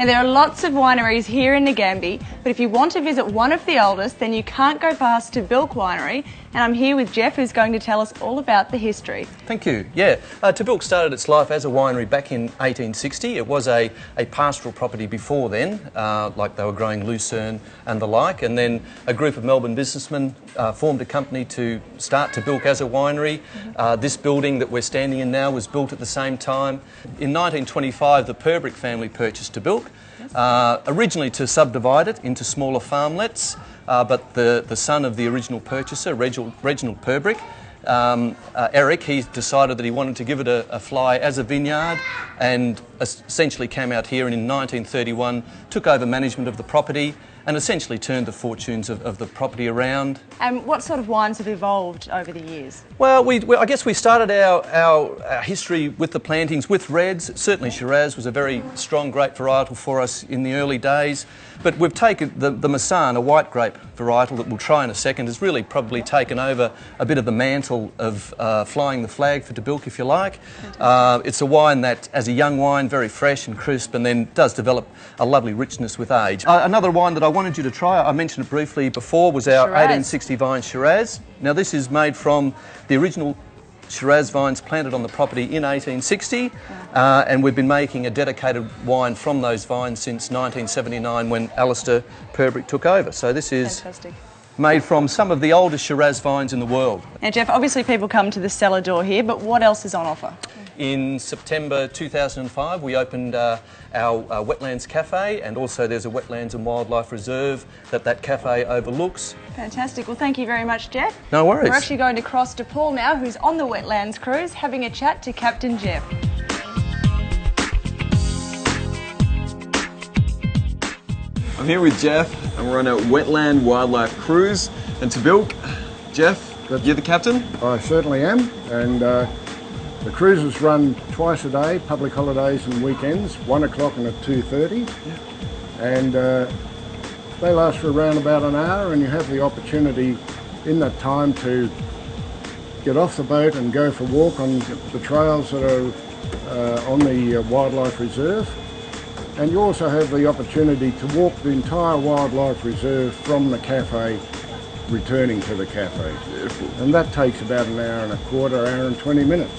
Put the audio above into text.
Now there are lots of wineries here in Nagambie, but if you want to visit one of the oldest, then you can't go past tahbilk Winery, and I'm here with Jeff, who's going to tell us all about the history. Thank you. Yeah, tahbilk started its life as a winery back in 1860. It was a pastoral property before then, like they were growing lucerne and the like, and then a group of Melbourne businessmen formed a company to start tahbilk as a winery. This building that we're standing in now was built at the same time. In 1925, the Purbrick family purchased tahbilk, originally to subdivide it into smaller farmlets, but the son of the original purchaser, Reginald Purbrick, Eric, he decided that he wanted to give it a fly as a vineyard, and essentially came out here and in 1931 took over management of the property and essentially turned the fortunes of the property around. And what sort of wines have evolved over the years? Well, I guess we started our history with the plantings with reds. Certainly Shiraz was a very strong grape varietal for us in the early days, but we've taken the Massan, a white grape varietal that we'll try in a second, has really probably taken over a bit of the mantle of flying the flag for tahbilk, if you like. It's a wine that, as a young wine, very fresh and crisp, and then does develop a lovely richness with age. Another wine that I wanted you to try, I mentioned it briefly before, was our Shiraz. 1860 vine Shiraz. Now this is made from the original Shiraz vines planted on the property in 1860, and we've been making a dedicated wine from those vines since 1979 when Alistair Purbrick took over. So this is Fantastic. made from some of the oldest Shiraz vines in the world. Now Jeff, obviously people come to the cellar door here, but what else is on offer? In September 2005 we opened our Wetlands Cafe, and also there's a Wetlands and Wildlife Reserve that cafe overlooks. Fantastic. Well, thank you very much, Jeff. No worries. We're actually going to cross to Paul now, who's on the Wetlands cruise, having a chat to Captain Jeff. I'm here with Jeff, and we're on a wetland wildlife cruise. And tahbilk, Jeff, you're the captain? I certainly am, and the cruises run twice a day, public holidays and weekends, 1 o'clock and at 2:30. And they last for around about an hour, and you have the opportunity in that time to get off the boat and go for a walk on the trails that are on the wildlife reserve. And you also have the opportunity to walk the entire wildlife reserve from the cafe, returning to the cafe. Beautiful. And that takes about an hour and a quarter, hour and 20 minutes.